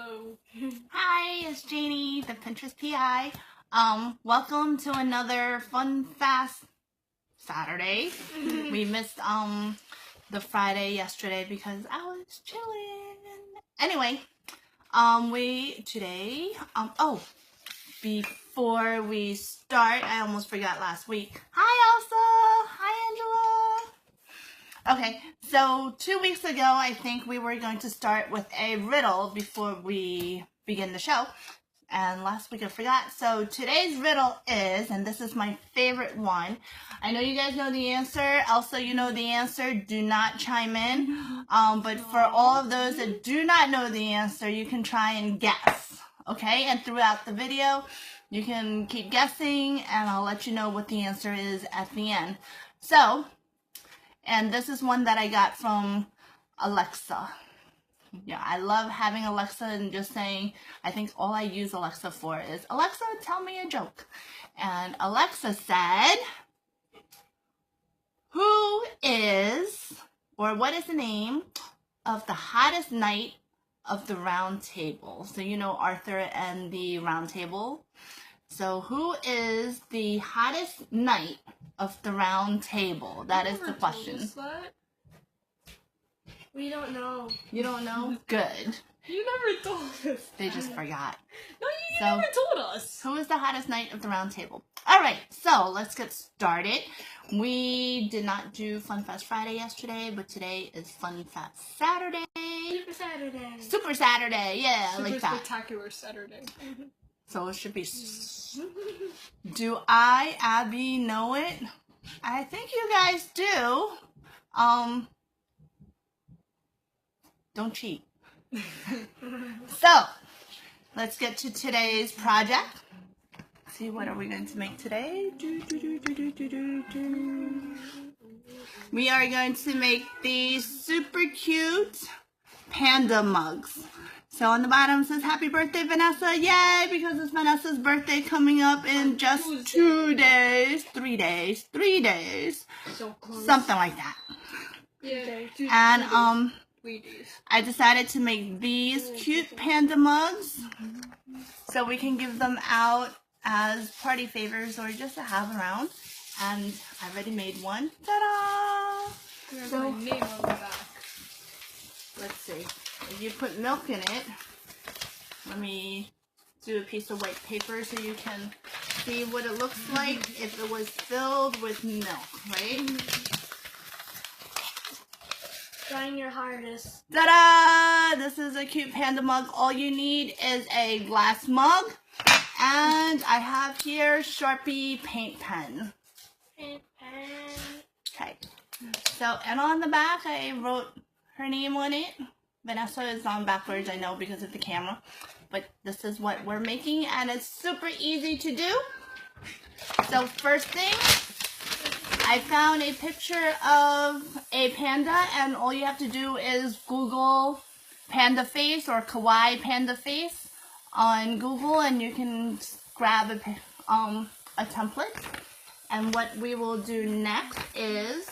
Hello. Hi, it's Janie, the Pinterest PI. Welcome to another fun, fast Saturday. We missed the Friday yesterday because I was chilling. Anyway, before we start, I almost forgot last week. Hi, Elsa. Hi, Angela. Okay, so 2 weeks ago, I think we were going to start with a riddle before we begin the show. And last week I forgot. So today's riddle is, and this is my favorite one. I know you guys know the answer. Elsa, you know the answer. Do not chime in. But for all of those that do not know the answer, you can try and guess. Okay? And throughout the video, you can keep guessing, and I'll let you know what the answer is at the end. So, and this is one that I got from Alexa. Yeah, I love having Alexa and just saying, I think all I use Alexa for is, Alexa, tell me a joke. And Alexa said, who is, or what is the name of the hottest knight of the round table? So you know Arthur and the round table. So who is the hottest knight of the round table? That is the question. We don't know. You don't know? Good. You never told us. They just forgot. No, you never told us. Who is the hottest knight of the round table? All right, so let's get started. We did not do Fun Fast Friday yesterday, but today is Fun Fast Saturday. Super Saturday. Super Saturday, yeah, Super like that. Spectacular Saturday. So it should be. Do I, Abby, know it? I think you guys do. Don't cheat. So, let's get to today's project. See, what are we going to make today? We are going to make these super cute panda mugs. So on the bottom it says, happy birthday, Vanessa. Yay, because it's Vanessa's birthday coming up in just 2 days. 3 days. 3 days. So close. Something like that. Yeah. And, I decided to make these cute panda mugs so we can give them out as party favors or just to have around. And I already made one. Ta-da! There's my name on the back. Let's see. If you put milk in it, let me do a piece of white paper so you can see what it looks like if it was filled with milk, right? Trying your hardest. Ta-da! This is a cute panda mug. All you need is a glass mug. And I have here Sharpie paint pen. Paint pen. Okay. So, and on the back I wrote her name on it. Vanessa is on backwards, I know, because of the camera. But this is what we're making, and it's super easy to do. So first thing, I found a picture of a panda, and all you have to do is Google panda face or kawaii panda face on Google, and you can grab a template. And what we will do next is,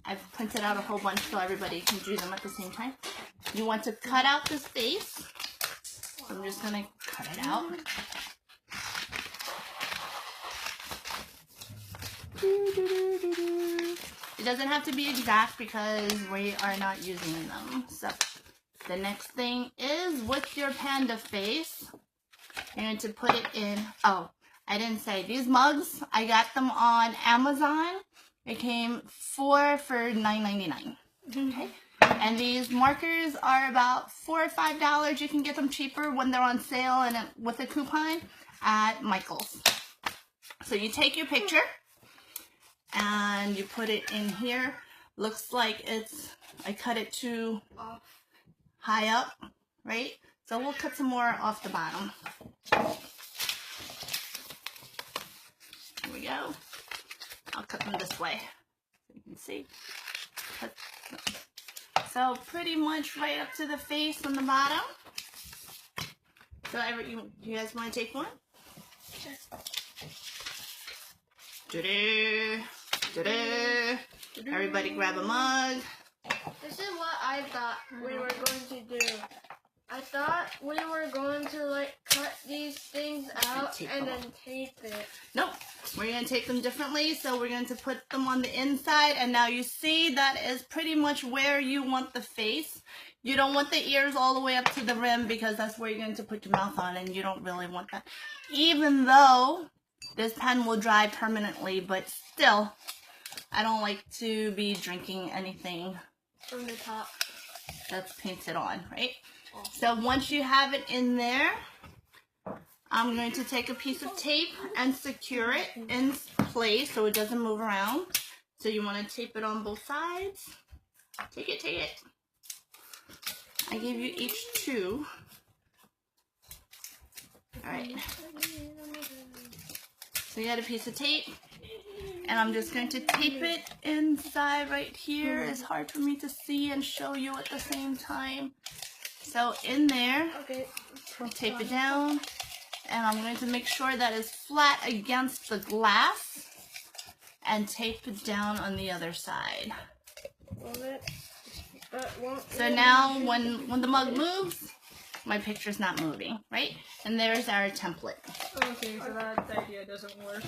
I've printed out a whole bunch so everybody can do them at the same time. You want to cut out this face. So I'm just going to cut it out. It doesn't have to be exact because we are not using them. So the next thing is with your panda face, you're going to put it in. Oh, I didn't say these mugs. I got them on Amazon. It came 4 for $9.99. Okay. And these markers are about $4 or $5. You can get them cheaper when they're on sale and with a coupon at Michael's. So you take your picture and you put it in here. Looks like I cut it too high up, right? So we'll cut some more off the bottom. Here we go. I'll cut them this way so you can see. So pretty much right up to the face on the bottom. So you guys want to take one? Everybody grab a mug. This is what I thought we were going to do. I thought we were going to like cut these things out and then tape it. Nope. We're going to tape them differently. So we're going to put them on the inside. And now you see that is pretty much where you want the face. You don't want the ears all the way up to the rim because that's where you're going to put your mouth on, and you don't really want that. Even though this pen will dry permanently, but still, I don't like to be drinking anything From the top. that's painted on, right? So once you have it in there, I'm going to take a piece of tape and secure it in place so it doesn't move around. So you want to tape it on both sides. Take it, take it. I gave you each 2. Alright. So you got a piece of tape. And I'm just going to tape it inside right here. It's hard for me to see and show you at the same time. So in there, Okay. we'll tape it down. And I'm going to make sure that it's flat against the glass. And tape it down on the other side. So now when the mug moves, my picture's not moving, right? And there's our template. Okay, so that idea doesn't work.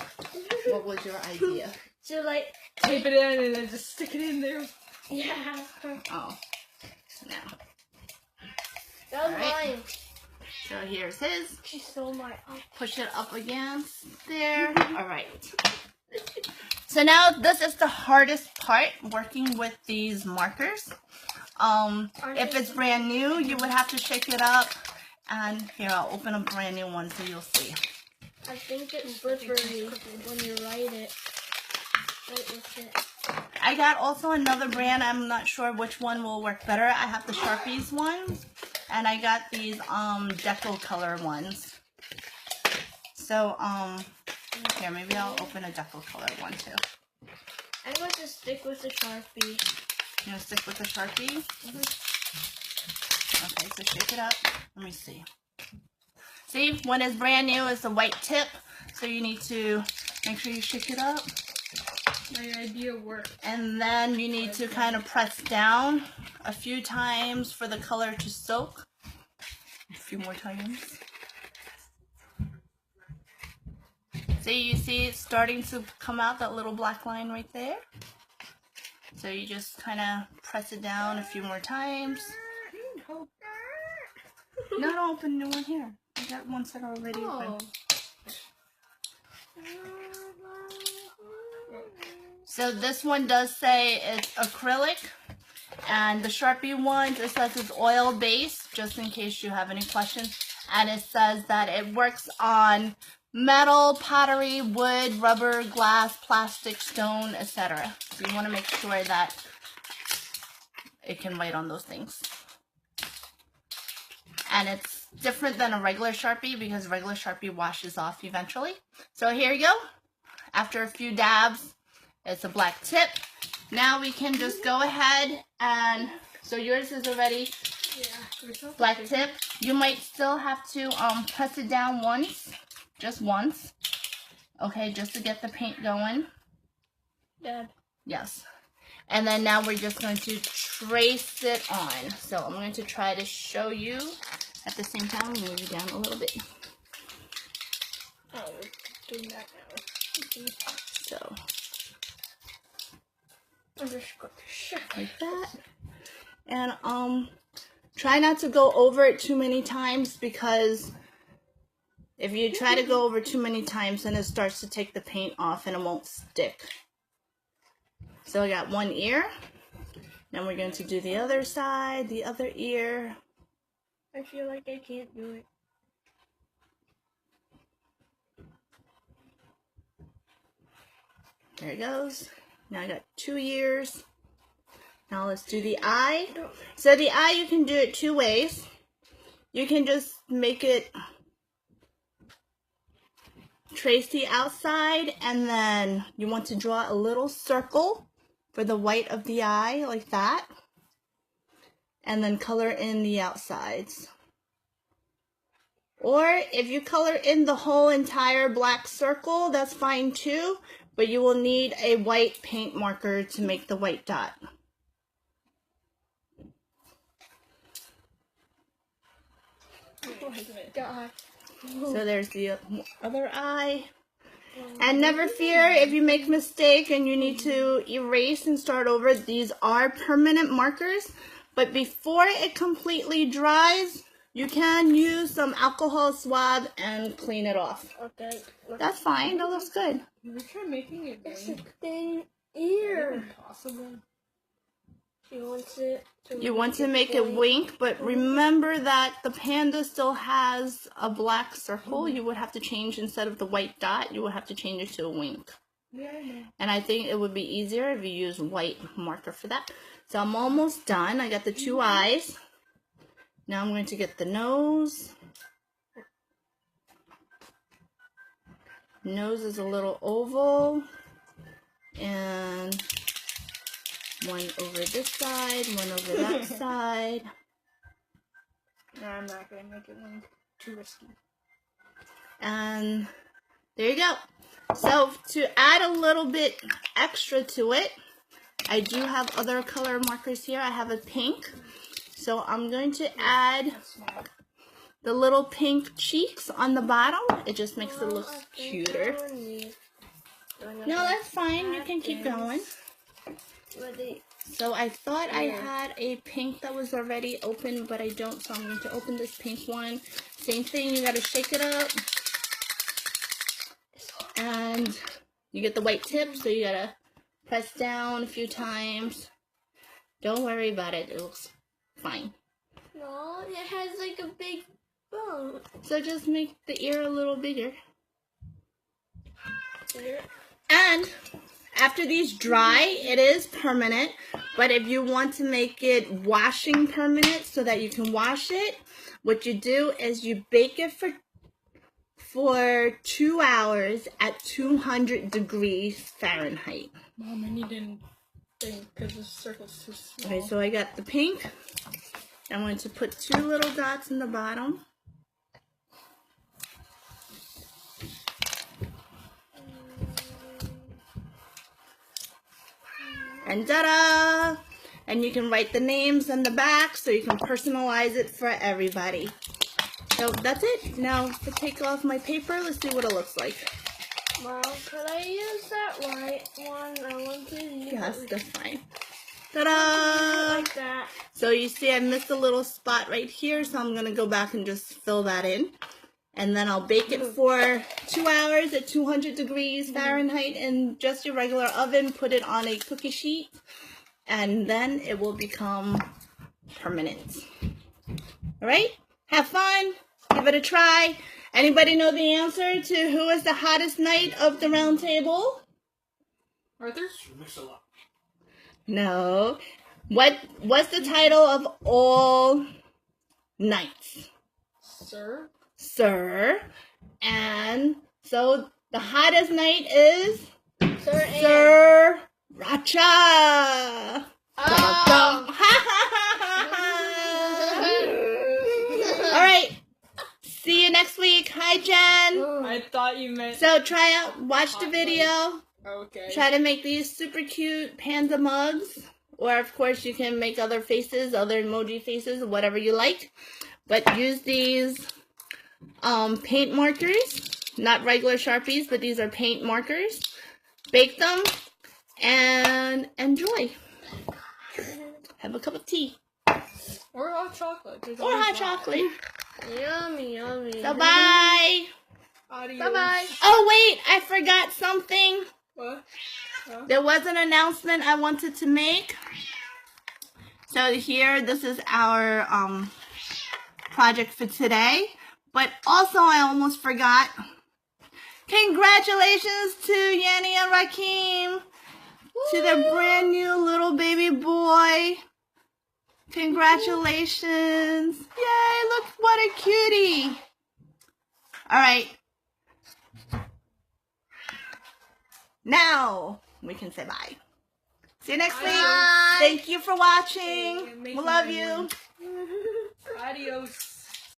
What was your idea? So like Tape it in and then just stick it in there. yeah. Oh, no. That was Alright. mine. So here's his. She stole my Push it up against there. Alright. So now this is the hardest part, working with these markers. If it's brand new, you would have to shake it up. And here, I'll open a brand new one so you'll see. I think it's slippery when you write it. Right with it. I got also another brand. I'm not sure which one will work better. I have the Sharpies ones, and I got these Deco color ones. So here, maybe I'll open a Deco color one too. I'm going to stick with the Sharpie. You gonna stick with the Sharpie? Okay, so shake it up. Let me see. See, when it's brand new, it's a white tip, so you need to make sure you shake it up. My idea worked. And then you need to kind of press down a few times for the color to soak. A few more times. See, you see it's starting to come out, that little black line right there. So you just kind of press it down a few more times. No, don't open a new one here. I got one set already open. So this one does say it's acrylic, and the Sharpie ones, it says it's oil based, just in case you have any questions. And it says that it works on metal, pottery, wood, rubber, glass, plastic, stone, etc. So you want to make sure that it can write on those things. And it's different than a regular Sharpie because regular Sharpie washes off eventually. So here you go. After a few dabs, it's a black tip. Now we can just go ahead and, so yours is already black tip. You might still have to press it down once, just once. Okay, just to get the paint going. Dad. Yes. And then now we're just going to trace it on. So I'm going to try to show you at the same time. Move it down a little bit. Oh, we're doing that now. So I'm just going to shake like that. And try not to go over it too many times, because if you try to go over too many times, then it starts to take the paint off and it won't stick. So I got one ear. Now we're going to do the other side, the other ear. I feel like I can't do it. There it goes. Now I got 2 ears. Now let's do the eye. So the eye, you can do it 2 ways. You can just make it, trace the outside, and then you want to draw a little circle for the white of the eye, like that. And then color in the outsides. Or if you color in the whole entire black circle, that's fine too, but you will need a white paint marker to make the white dot. Oh my god. So there's the other eye. And never fear if you make a mistake and you need to erase and start over. These are permanent markers. But before it completely dries, you can use some alcohol swab and clean it off. Okay. That's fine. That looks good. We try making it It's a big. thin ear. Impossible. She wants it to You want to make it wink, but remember that the panda still has a black circle. You would have to change, instead of the white dot, you would have to change it to a wink. Yeah, I know. And I think it would be easier if you use white marker for that. So I'm almost done. I got the two eyes. Now I'm going to get the nose. Nose is a little oval. And one over this side, one over that side. No, I'm not gonna make it one too risky. And there you go. So to add a little bit extra to it, I do have other color markers here. I have a pink. So I'm going to add the little pink cheeks on the bottom. It just makes it look cuter. No, that's fine. You can keep going. So I thought I had a pink that was already open, but I don't. So I'm going to open this pink one. Same thing. You got to shake it up. And you get the white tip, so you got to press down a few times. Don't worry about it. It looks fine. No, it has like a big bone. So just make the ear a little bigger. Here. And after these dry, it is permanent. But if you want to make it washing permanent so that you can wash it, what you do is you bake it for 2 hours at 200 degrees Fahrenheit. Mom, I need a thing because the circle's too small. Okay, so I got the pink. I'm going to put 2 little dots in the bottom. And ta-da! And you can write the names on the back so you can personalize it for everybody. So that's it. Now to take off my paper, let's see what it looks like. Well, could I use that white one? I want to use Yes, it that's fine. Ta-da! like that. So you see I missed a little spot right here, so I'm going to go back and just fill that in. And then I'll bake it for 2 hours at 200 degrees Fahrenheit in just your regular oven. Put it on a cookie sheet, and then it will become permanent. All right? Have fun. Give it a try. Anybody know the answer to who is the hottest knight of the round table? Arthur's? No. What's the title of all knights? Sir? Sir. And so the hottest knight is Sir. Sir Racha. Oh. All right. See you next week. Hi, Jen. I thought you meant... So watch the video. Okay. Try to make these super cute panda mugs. Or, of course, you can make other faces, other emoji faces, whatever you like. But use these paint markers. Not regular Sharpies, but these are paint markers. Bake them and enjoy. Have a cup of tea. Or hot chocolate. There's Or always hot that. chocolate. Yummy, yummy. So, bye. Adios. Bye-bye. Oh, wait. I forgot something. What? Huh? There was an announcement I wanted to make. So here, this is our project for today. But also, I almost forgot. Congratulations to Yanni and Rakeem. To their brand new little baby boy. Congratulations. Yay, look what a cutie. All right. Now we can say bye. See you next week. Bye. Thank you for watching. We love you. Adios.